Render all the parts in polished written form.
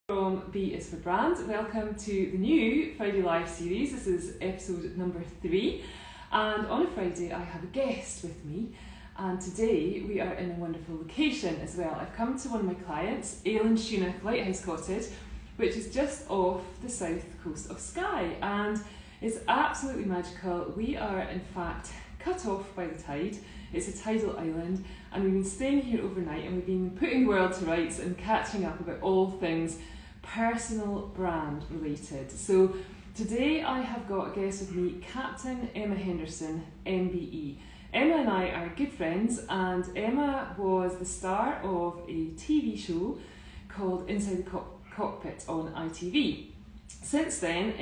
From B is for Brand. Welcome to the new Friday Live series. This is episode number 3, and on a Friday I have a guest with me, and today we are in a wonderful location as well. I've come to one of my clients, Ailsa Lighthouse Cottage, which is just off the south coast of Skye, and it's absolutely magical. We are in fact cut off by the tide. It's a tidal island, and we've been staying here overnight, and we've been putting the world to rights and catching up about all things personal brand related. So today I have got a guest with me, Captain Emma Henderson, MBE. Emma and I are good friends, and Emma was the star of a TV show called Inside the Cockpit on ITV. Since then,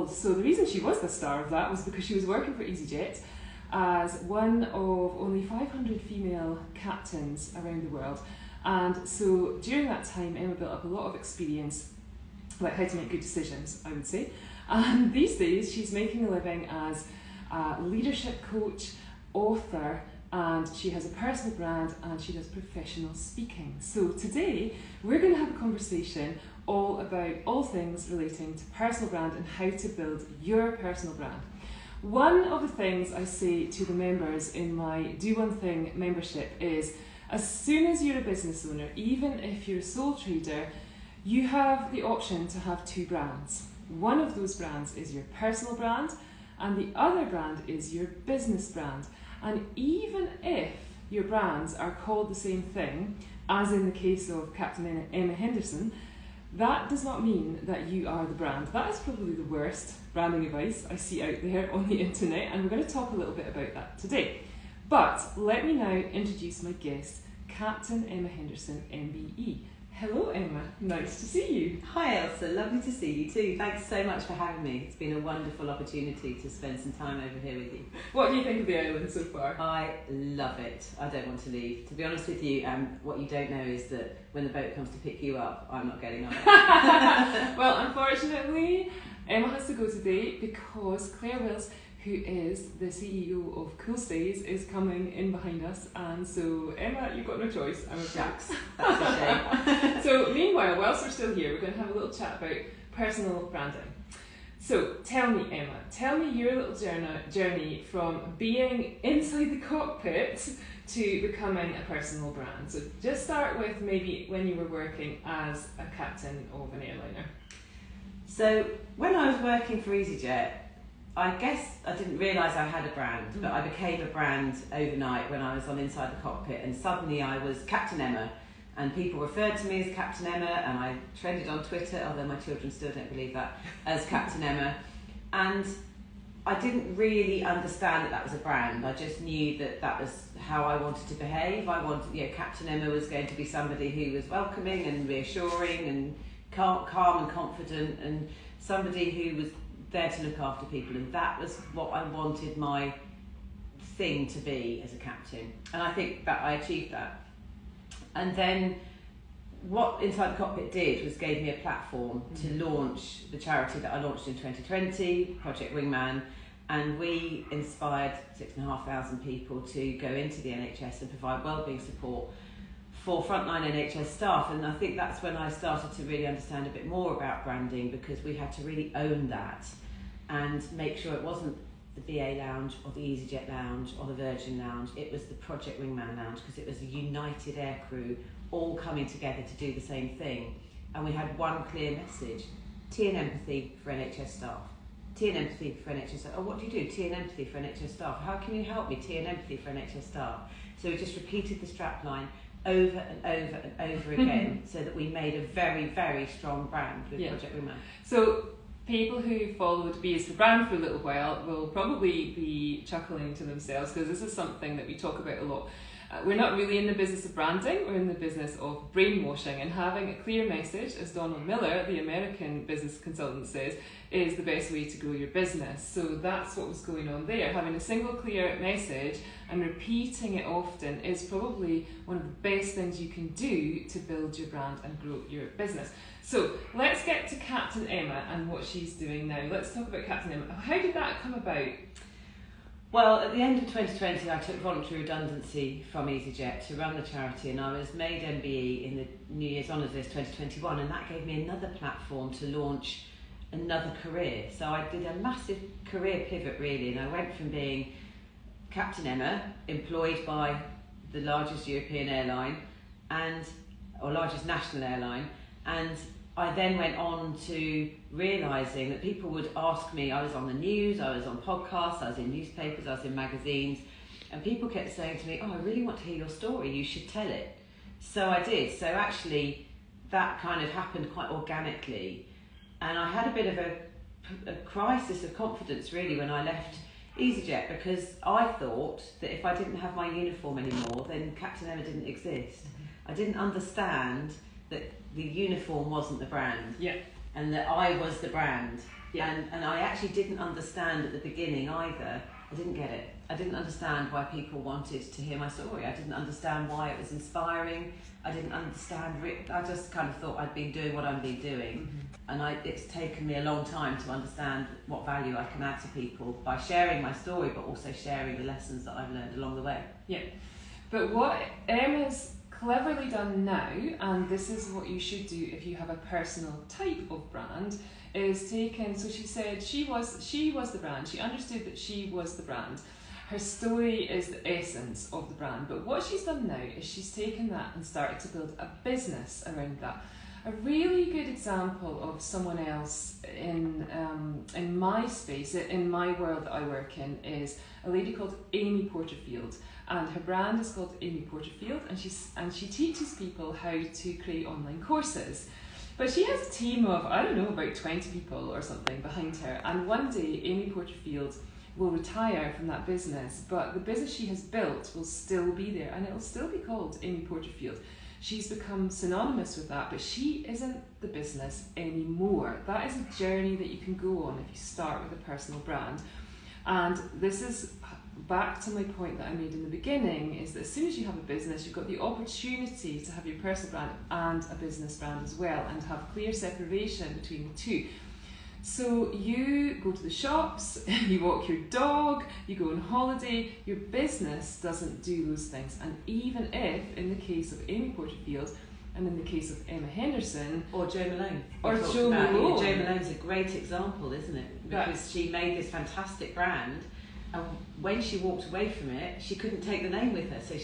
so the reason she was the star of that was because she was working for EasyJet as one of only 500 female captains around the world. And so during that time, Emma built up a lot of experience about how to make good decisions, I would say. And these days, she's making a living as a leadership coach, author, and she has a personal brand, and she does professional speaking. So today, we're going to have a conversation all about all things relating to personal brand and how to build your personal brand. One of the things I say to the members in my Do One Thing membership is, as soon as you're a business owner, even if you're a sole trader, you have the option to have 2 brands. One of those brands is your personal brand, and the other brand is your business brand. And even if your brands are called the same thing, as in the case of Captain Emma Henderson, that does not mean that you are the brand. That is probably the worst branding advice I see out there on the internet, and we're going to talk a little bit about that today. But let me now introduce my guest, Captain Emma Henderson, MBE. Hello Emma, nice to see you. Hi Ailsa, lovely to see you too. Thanks so much for having me. It's been a wonderful opportunity to spend some time over here with you. What do you think of the island so far? I love it. I don't want to leave. To be honest with you, what you don't know is that when the boat comes to pick you up, I'm not getting on it. Well, unfortunately, Emma has to go today because Claire Wills, who is the CEO of Cool Stays, is coming in behind us, and so Emma, you've got no choice, I'm afraid. Shucks, that's a shame. So meanwhile, whilst we're still here, we're going to have a little chat about personal branding. So tell me Emma, tell me your little journey from being inside the cockpit to becoming a personal brand. So just start with maybe when you were working as a captain of an airliner. So when I was working for EasyJet, I guess I didn't realise I had a brand, but I became a brand overnight when I was on Inside the Cockpit, and suddenly I was Captain Emma, and people referred to me as Captain Emma, and I trended on Twitter, although my children still don't believe that, as Captain Emma. And I didn't really understand that that was a brand. I just knew that that was how I wanted to behave. I wanted, Captain Emma was going to be somebody who was welcoming and reassuring and calm and confident, and somebody who was there to look after people, and that was what I wanted my thing to be as a captain, and I think that I achieved that. And then what Inside the Cockpit did was gave me a platform to launch the charity that I launched in 2020, Project Wingman, and we inspired 6,500 people to go into the NHS and provide wellbeing support for frontline NHS staff. And I think that's when I started to really understand a bit more about branding, because we had to really own that and make sure it wasn't the BA Lounge or the EasyJet Lounge or the Virgin Lounge. It was the Project Wingman Lounge, because it was a united aircrew all coming together to do the same thing. And we had one clear message: tea and empathy for NHS staff. Tea and empathy for NHS staff. Oh, what do you do? Tea and empathy for NHS staff. How can you help me? Tea and empathy for NHS staff. So we just repeated the strapline over and over and over again, so that we made a very, very strong brand with Project Wingman. So people who followed B is for Brand for a little while will probably be chuckling to themselves, because this is something that we talk about a lot. We're not really in the business of branding, we're in the business of brainwashing, and having a clear message, as Donald Miller, the American business consultant, says, is the best way to grow your business. So that's what was going on there. Having a single clear message and repeating it often is probably one of the best things you can do to build your brand and grow your business. So let's get to Captain Emma and what she's doing now. Let's talk about Captain Emma. How did that come about? Well, at the end of 2020, I took voluntary redundancy from EasyJet to run the charity, and I was made MBE in the New Year's Honours List 2021, and that gave me another platform to launch another career. So I did a massive career pivot, really, and I went from being Captain Emma, employed by the largest European airline, or largest national airline, and I then went on to realising that people would ask me, I was on the news, I was on podcasts, I was in newspapers, I was in magazines, and people kept saying to me, oh, I really want to hear your story, you should tell it. So I did. So actually that kind of happened quite organically, and I had a bit of a crisis of confidence really when I left EasyJet, because I thought that if I didn't have my uniform anymore, then Captain Emma didn't exist. I didn't understand that the uniform wasn't the brand, and that I was the brand. And I actually didn't understand at the beginning either. I didn't get it. I didn't understand why people wanted to hear my story. I didn't understand why it was inspiring. I didn't understand. I just kind of thought I'd been doing what I'd been doing, and it's taken me a long time to understand what value I can add to people by sharing my story, but also sharing the lessons that I've learned along the way. Yeah, but what Emma's cleverly done now, and this is what you should do if you have a personal type of brand, is taken, so she said she was the brand, she understood that she was the brand. Her story is the essence of the brand, but what she's done now is she's taken that and started to build a business around that. A really good example of someone else in my space, in my world that I work in, is a lady called Amy Porterfield, and her brand is called Amy Porterfield, and she teaches people how to create online courses. But she has a team of, I don't know, about 20 people or something behind her, and one day Amy Porterfield will retire from that business, but the business she has built will still be there, and it will still be called Amy Porterfield. She's become synonymous with that, but she isn't the business anymore. That is a journey that you can go on if you start with a personal brand. And this is back to my point that I made in the beginning, is that as soon as you have a business, you've got the opportunity to have your personal brand and a business brand as well, and have clear separation between the two. So you go to the shops, you walk your dog, you go on holiday, your business doesn't do those things. And even if, in the case of Amy Porterfield, and in the case of Emma Henderson, or Jo Malone, Jo Malone. Jo Malone's a great example, isn't it? Because she made this fantastic brand, and when she walked away from it, she couldn't take the name with her. So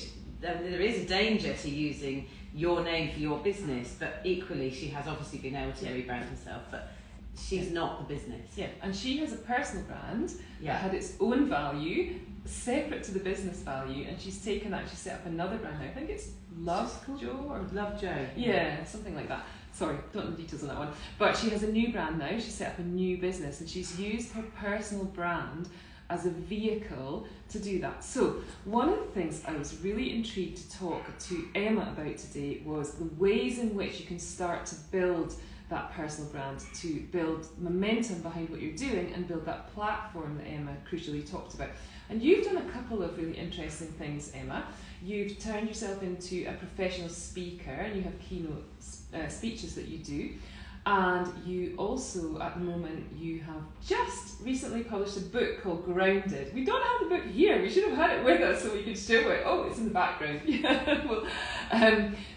there is a danger to using your name for your business, but equally she has obviously been able to rebrand herself. But she's not the business. Yeah, and she has a personal brand that had its own value, separate to the business value, and she's taken that and she's set up another brand now. I think it's Love Jo or Love Jo. Yeah, something like that. Sorry, don't know the details on that one. But she has a new brand now, she's set up a new business, and she's used her personal brand as a vehicle to do that. So one of the things I was really intrigued to talk to Emma about today was the ways in which you can start to build that personal brand, to build momentum behind what you're doing and build that platform that Emma crucially talked about. And you've done a couple of really interesting things, Emma. You've turned yourself into a professional speaker, and you have keynote speeches that you do. And you also, at the moment, you have just recently published a book called Grounded. We don't have the book here. We should have had it with us so we could show it. Oh, it's in the background.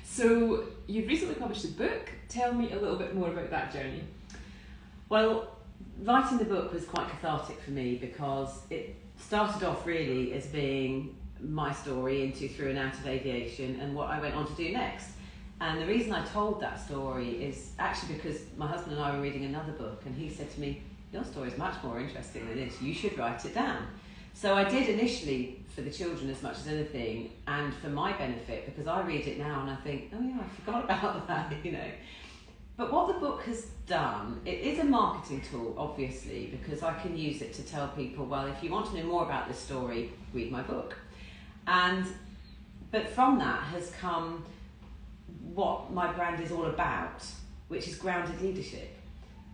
So you've recently published a book. Tell me a little bit more about that journey. Well, writing the book was quite cathartic for me, because it started off really as being my story into, through and out of aviation, and what I went on to do next. And the reason I told that story is actually because my husband and I were reading another book, and he said to me, your story is much more interesting than this, you should write it down. So I did initially for the children as much as anything, and for my benefit, because I read it now and I think, oh yeah, I forgot about that, you know. But what the book has done, it is a marketing tool, obviously, because I can use it to tell people, well, if you want to know more about this story, read my book. But from that has come what my brand is all about, which is grounded leadership.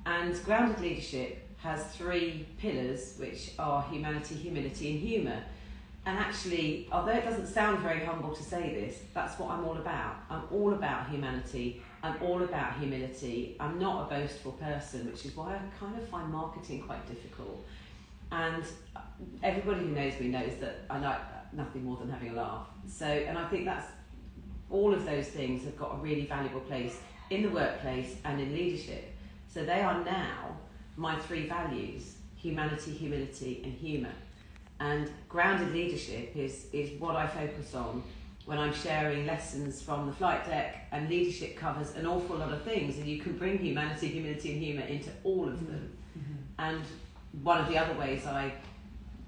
And grounded leadership has 3 pillars, which are humanity, humility, and humour. And actually, although it doesn't sound very humble to say this, that's what I'm all about. I'm all about humanity. I'm all about humility. I'm not a boastful person, which is why I kind of find marketing quite difficult. And everybody who knows me knows that I like nothing more than having a laugh. So, and I think that's, all of those things have got a really valuable place in the workplace and in leadership. So they are now my 3 values: humanity, humility and humour. And grounded leadership is what I focus on when I'm sharing lessons from the flight deck, and leadership covers an awful lot of things, and you can bring humanity, humility and humour into all of them. Mm-hmm. And one of the other ways I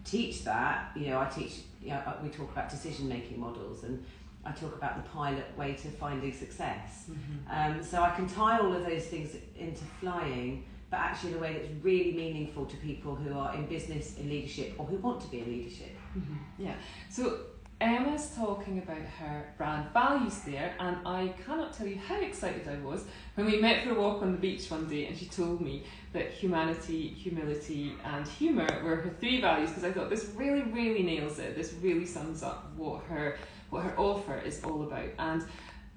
teach that, we talk about decision-making models, and I talk about the pilot way to finding success. Mm-hmm. So I can tie all of those things into flying, but actually in a way that's really meaningful to people who are in business, in leadership, or who want to be in leadership. Mm-hmm. Yeah. So Emma's talking about her brand values there, and I cannot tell you how excited I was when we met for a walk on the beach one day and she told me that humanity, humility and humour were her 3 values, because I thought this really, really nails it. This really sums up what her offer is all about. And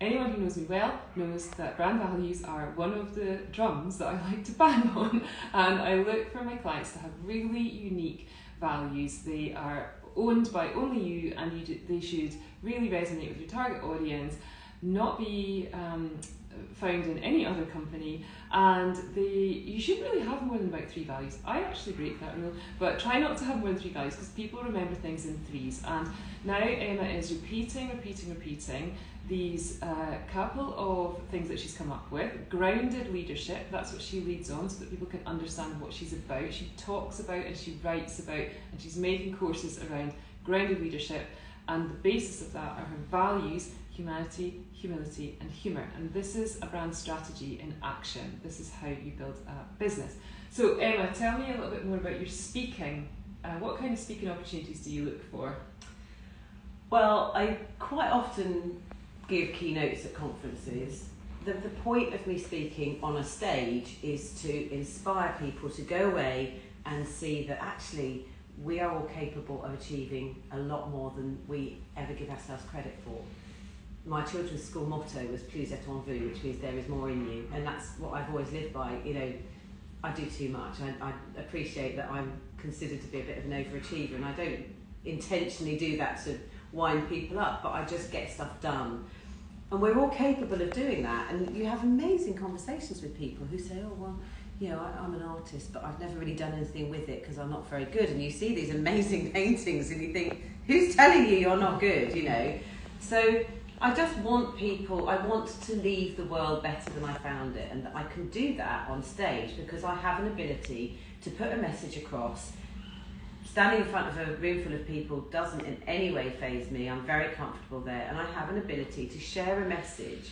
anyone who knows me well knows that brand values are one of the drums that I like to bang on, and I look for my clients to have really unique values. They are owned by only you, and they should really resonate with your target audience, not be found in any other company, and you should really have more than about 3 values. I actually break that rule, but try not to have more than 3 values, because people remember things in 3s. And now Emma is repeating these couple of things that she's come up with. Grounded leadership, that's what she leads on, so that people can understand what she's about. She talks about and she writes about, and she's making courses around grounded leadership, and the basis of that are her values: humanity, humility and humour. And this is a brand strategy in action. This is how you build a business. So Emma, tell me a little bit more about your speaking. What kind of speaking opportunities do you look for? Well, I quite often give keynotes at conferences. The point of me speaking on a stage is to inspire people to go away and see that actually we are all capable of achieving a lot more than we ever give ourselves credit for. My children's school motto was "Plus êtes en vous," which means there is more in you, and that's what I've always lived by. I do too much. I appreciate that I'm considered to be a bit of an overachiever, and I don't intentionally do that to wind people up, but I just get stuff done. And we're all capable of doing that, and you have amazing conversations with people who say, oh well, I'm an artist, but I've never really done anything with it because I'm not very good. And you see these amazing paintings and you think, who's telling you you're not good, So I just want I want to leave the world better than I found it, and I can do that on stage because I have an ability to put a message across. Standing in front of a room full of people doesn't in any way faze me. I'm very comfortable there, and I have an ability to share a message.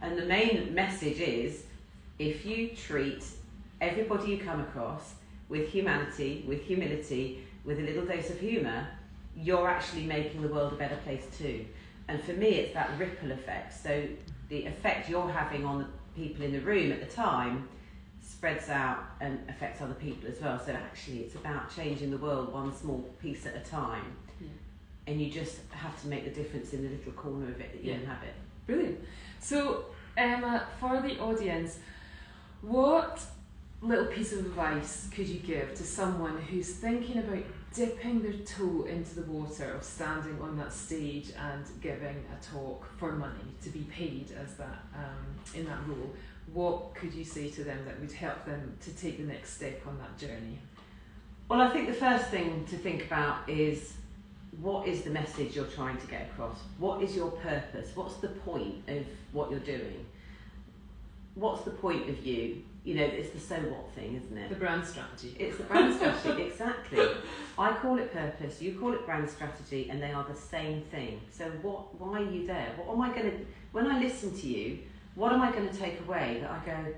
And the main message is, if you treat everybody you come across with humanity, with humility, with a little dose of humour, you're actually making the world a better place too. And for me, it's that ripple effect. So the effect you're having on the people in the room at the time spreads out and affects other people as well. So actually it's about changing the world one small piece at a time. Yeah. And you just have to make the difference in the little corner of it that you inhabit. Brilliant. So Emma, for the audience, what little piece of advice could you give to someone who's thinking about dipping their toe into the water of standing on that stage and giving a talk for money to be paid as that in that role? What could you say to them that would help them to take the next step on that journey? Well, I think the first thing to think about is, what is the message you're trying to get across? What is your purpose? What's the point of what you're doing? What's the point of you? It's the so what thing, isn't it? The brand strategy. It's the brand strategy, exactly. I call it purpose, you call it brand strategy, and they are the same thing. So why are you there? When I listen to you, what am I going to take away that I go,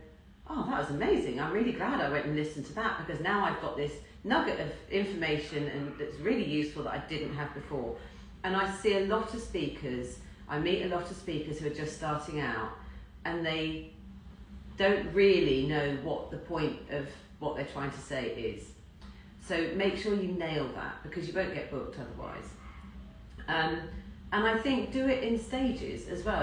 oh, that was amazing. I'm really glad I went and listened to that, because now I've got this nugget of information and that's really useful that I didn't have before. And I see a lot of speakers, I meet a lot of speakers who are just starting out, and they don't really know what the point of what they're trying to say is. So make sure you nail that, because you won't get booked otherwise. And I think do it in stages as well.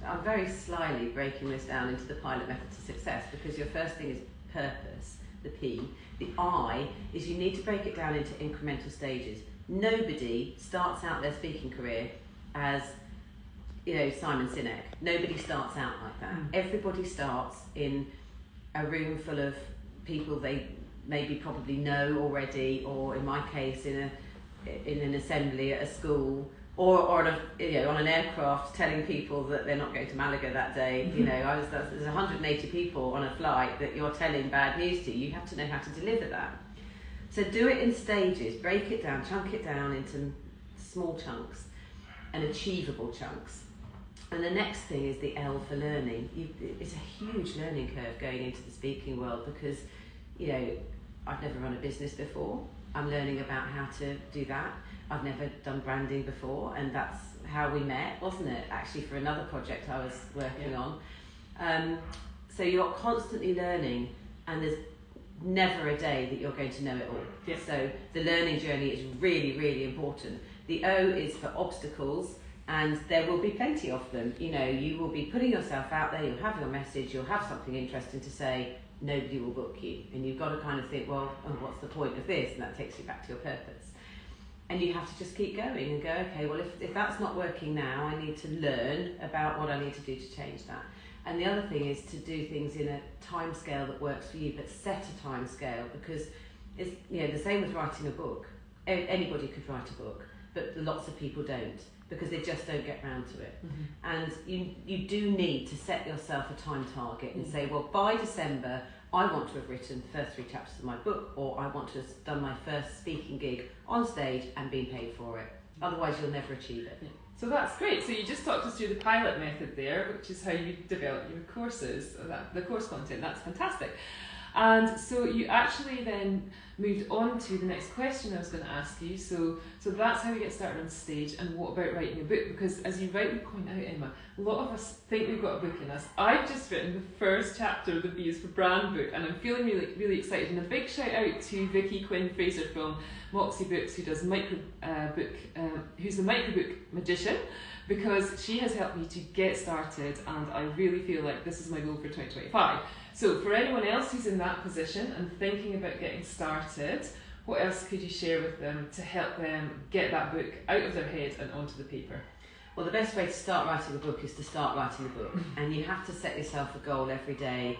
I'm very slyly breaking this down into the pilot method to success, because your first thing is purpose, the P. The I is you need to break it down into incremental stages. Nobody starts out their speaking career as, Simon Sinek. Nobody starts out like that. Everybody starts in a room full of people they maybe probably know already, or in my case, in an assembly at a school, or on an aircraft, telling people that they're not going to Malaga that day. There's 180 people on a flight that you're telling bad news to. You have to know how to deliver that. So do it in stages. Break it down, chunk it down into small chunks and achievable chunks. And the next thing is the L for learning. It's a huge learning curve going into the speaking world because, I've never run a business before. I'm learning about how to do that. I've never done branding before, and that's how we met, wasn't it? Actually, for another project I was working on. So you're constantly learning, and there's never a day that you're going to know it all. Yeah. So the learning journey is really, really important. The O is for obstacles. And there will be plenty of them. You will be putting yourself out there, you'll have your message, you'll have something interesting to say, nobody will book you. And you've got to kind of think, well, what's the point of this? And that takes you back to your purpose. And you have to just keep going and go, okay, well, if that's not working now, I need to learn about what I need to do to change that. And the other thing is to do things in a time scale that works for you, but set a time scale, because it's the same with writing a book. Anybody could write a book, but lots of people don't, because they just don't get round to it. And you do need to set yourself a time target and say, well, by December, I want to have written the first 3 chapters of my book, or I want to have done my first speaking gig on stage and been paid for it. Otherwise, you'll never achieve it. Yeah. So that's great. So you just talked us through the pilot method there, which is how you develop your courses, the course content. That's fantastic. And so you actually then moved on to the next question I was going to ask you. So that's how we get started on stage. And what about writing a book? Because as you rightly point out, Emma, a lot of us think we've got a book in us. I've just written the first chapter of the B is for Brand book, and I'm feeling really, really excited. And a big shout out to Vicky Quinn Fraser from Moxie Books, who does who's the microbook magician, because she has helped me to get started, and I really feel like this is my goal for 2025. So for anyone else who's in that position and thinking about getting started, what else could you share with them to help them get that book out of their head and onto the paper? Well, the best way to start writing a book is to start writing a book. And you have to set yourself a goal every day.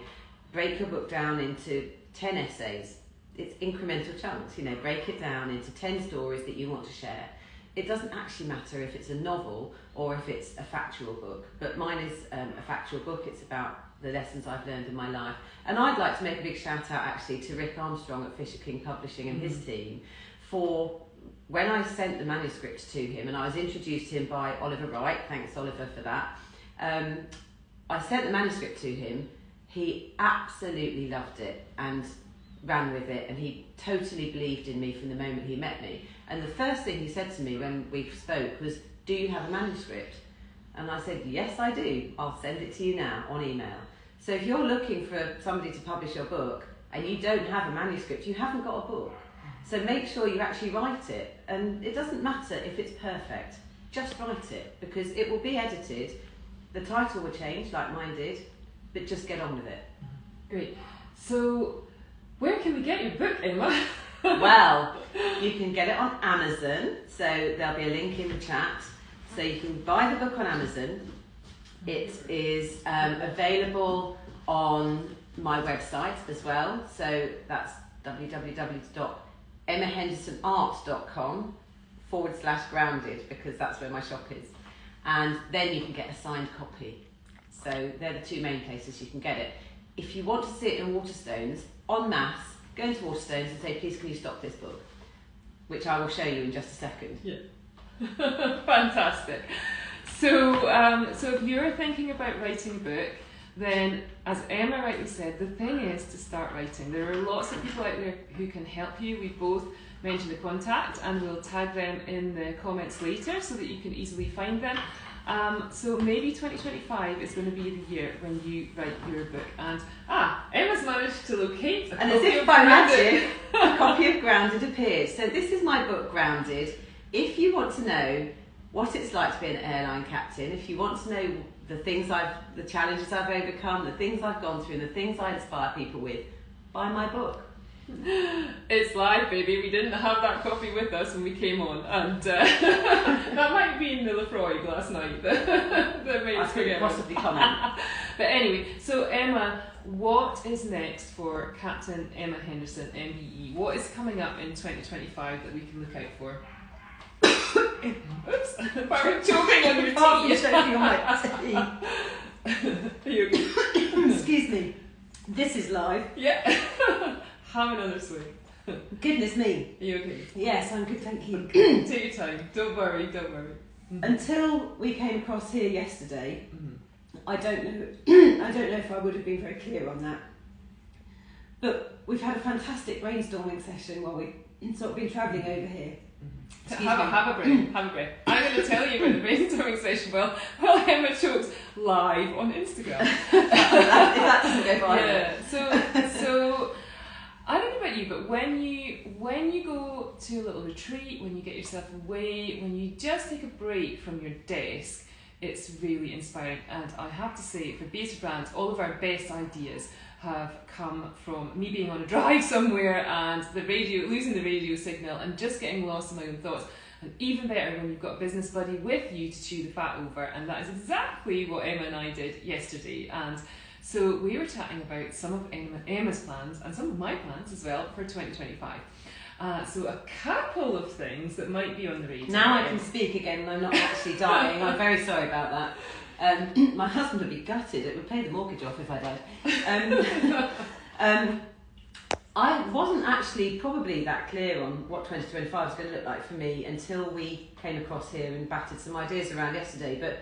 Break your book down into 10 essays. It's incremental chunks, break it down into 10 stories that you want to share. It doesn't actually matter if it's a novel or if it's a factual book, but mine is a factual book. It's about the lessons I've learned in my life. And I'd like to make a big shout out actually to Rick Armstrong at Fisher King Publishing and his team for when I sent the manuscript to him, and I was introduced to him by Oliver Wright, thanks Oliver for that. I sent the manuscript to him, he absolutely loved it and ran with it, and he totally believed in me from the moment he met me. And the first thing he said to me when we spoke was, do you have a manuscript? And I said, yes, I do. I'll send it to you now on email. So if you're looking for somebody to publish your book and you don't have a manuscript, you haven't got a book. So make sure you actually write it. And it doesn't matter if it's perfect. Just write it, because it will be edited. The title will change like mine did, but just get on with it. Great. So where can we get your book, Emma? Well, you can get it on Amazon. So there'll be a link in the chat. So you can buy the book on Amazon. It is available on my website as well. So that's www.emmahendersonart.com/grounded, because that's where my shop is. And then you can get a signed copy. So they're the 2 main places you can get it. If you want to see it in Waterstones, en masse, go into Waterstones and say, please can you stock this book? Which I will show you in just a second. Yeah. Fantastic. So if you're thinking about writing a book, then as Emma rightly said, the thing is to start writing. There are lots of people out there who can help you. We both mentioned the contact, and we'll tag them in the comments later so that you can easily find them. So maybe 2025 is going to be the year when you write your book. And Emma's managed to locate a and copy as if of by Grounded. magic, a copy of Grounded appeared. So this is my book, Grounded. If you want to know what it's like to be an airline captain, if you want to know the challenges I've overcome, the things I've gone through, and the things I inspire people with, buy my book. It's live, baby. We didn't have that coffee with us when we came on, and that might be in the Lefroy last night. that made us forget. Possibly comment. But anyway, so Emma, what is next for Captain Emma Henderson, MBE? What is coming up in 2025 that we can look out for? Oops, I'm choking on your tea. I'm choking on my tea. Are you okay? Excuse me. This is live. Yeah. Have another swig. Goodness me. Are you okay? Yes, I'm good, thank you. Take your time. Don't worry. Mm-hmm. Until we came across here yesterday, I don't know. I don't know if I would have been very clear on that. But we've had a fantastic brainstorming session while we've sort of been travelling over here. Have a break. I'm going to tell you about the brainstorming session while Emma chokes live on Instagram. if that doesn't go viral. Yeah. So I don't know about you, but when you go to a little retreat, when you get yourself away, when you just take a break from your desk, it's really inspiring. And I have to say, for Beater Brands, all of our best ideas have come from me being on a drive somewhere and losing the radio signal and just getting lost in my own thoughts. And even better when you've got a business buddy with you to chew the fat over, and that is exactly what Emma and I did yesterday. And so we were chatting about some of Emma's plans and some of my plans as well for 2025. So a couple of things that might be on the radar. Now I can speak again and I'm not actually dying. I'm very sorry about that. My husband would be gutted. It would pay the mortgage off if I died. I wasn't actually probably that clear on what 2025 was going to look like for me until we came across here and batted some ideas around yesterday. But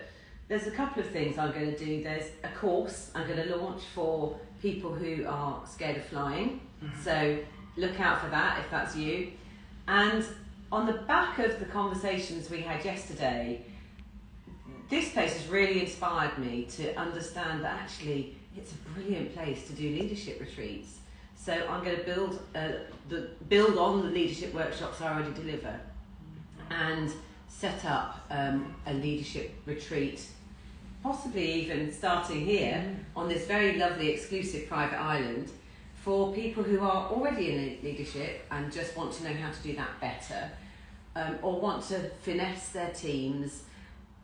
there's a couple of things I'm going to do. There's a course I'm going to launch for people who are scared of flying. Mm-hmm. So look out for that if that's you. And on the back of the conversations we had yesterday, this place has really inspired me to understand that actually it's a brilliant place to do leadership retreats. So I'm going to build on the leadership workshops I already deliver and set up a leadership retreat, possibly even starting here on this very lovely exclusive private island for people who are already in leadership and just want to know how to do that better, or want to finesse their teams,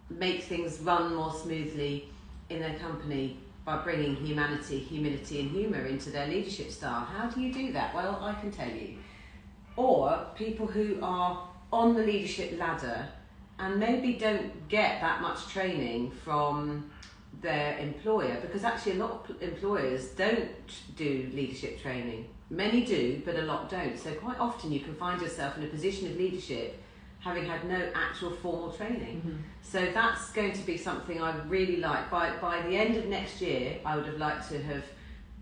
make things run more smoothly in their company by bringing humanity, humility and humour into their leadership style. How do you do that? Well, I can tell you. Or people who are on the leadership ladder and maybe don't get that much training from their employer, because actually a lot of employers don't do leadership training. Many do, but a lot don't. So quite often you can find yourself in a position of leadership having had no actual formal training. Mm-hmm. So that's going to be something I really like. By the end of next year, I would have liked to have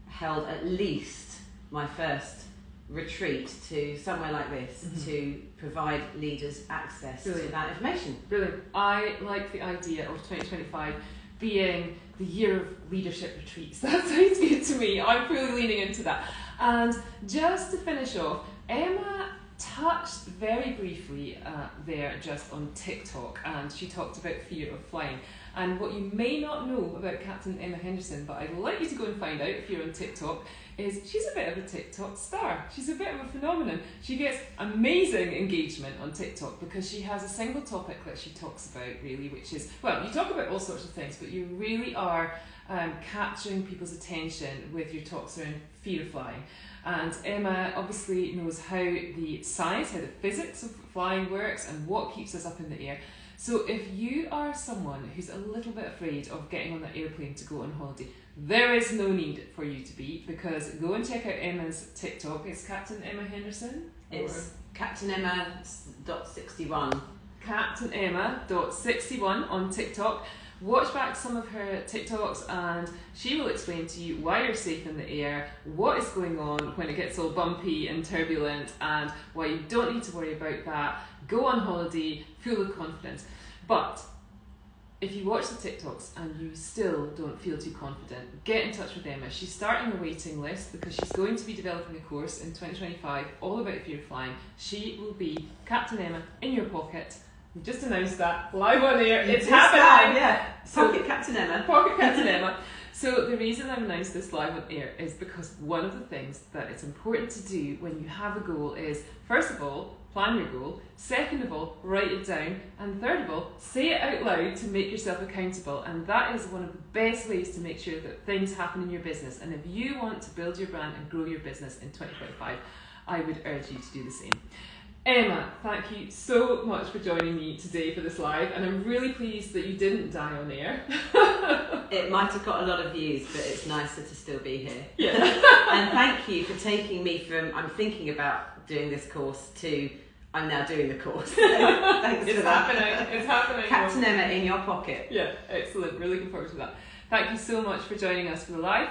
held at least my first retreat to somewhere like this to provide leaders access to that information. Brilliant. I like the idea of 2025 being the year of leadership retreats. That sounds good to me. I'm fully leaning into that. And just to finish off, Emma touched very briefly there just on TikTok, and she talked about fear of flying. And what you may not know about Captain Emma Henderson, but I'd like you to go and find out if you're on TikTok, is she's a bit of a TikTok star. She's a bit of a phenomenon. She gets amazing engagement on TikTok because she has a single topic that she talks about, really, which is, well, you talk about all sorts of things, but you really are capturing people's attention with your talks around fear of flying. And Emma obviously knows how the science, how the physics of flying works and what keeps us up in the air. So if you are someone who's a little bit afraid of getting on that airplane to go on holiday, there is no need for you to be, because go and check out Emma's TikTok. It's Captain Emma Henderson? It's CaptainEmma.61. CaptainEmma.61 on TikTok. Watch back some of her TikToks and she will explain to you why you're safe in the air, what is going on when it gets all bumpy and turbulent, and why you don't need to worry about that. Go on holiday full of confidence. But if you watch the TikToks and you still don't feel too confident, get in touch with Emma. She's starting a waiting list because she's going to be developing a course in 2025 all about fear of flying. She will be Captain Emma in your pocket. We just announced that live on air. It's happening. Yeah. Pocket Captain Emma. Pocket Captain Emma. So the reason I've announced this live on air is because one of the things that it's important to do when you have a goal is, first of all, plan your goal, second of all, write it down, and third of all, say it out loud to make yourself accountable. And that is one of the best ways to make sure that things happen in your business. And if you want to build your brand and grow your business in 2025, I would urge you to do the same. Emma, thank you so much for joining me today for this live, and I'm really pleased that you didn't die on air. It might have got a lot of views, but it's nicer to still be here. Yeah. And thank you for taking me from I'm thinking about doing this course to I'm now doing the course. Thanks It's for that. happening. It's happening. Captain Emma in your pocket. Yeah, excellent. We're looking forward to that. Thank you so much for joining us for the live.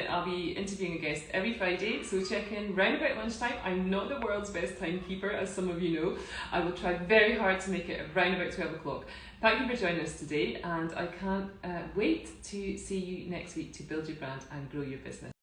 I'll be interviewing a guest every Friday, so check in round about lunchtime. I'm not the world's best timekeeper, as some of you know. I will try very hard to make it around about 12 o'clock. Thank you for joining us today, and I can't wait to see you next week to build your brand and grow your business.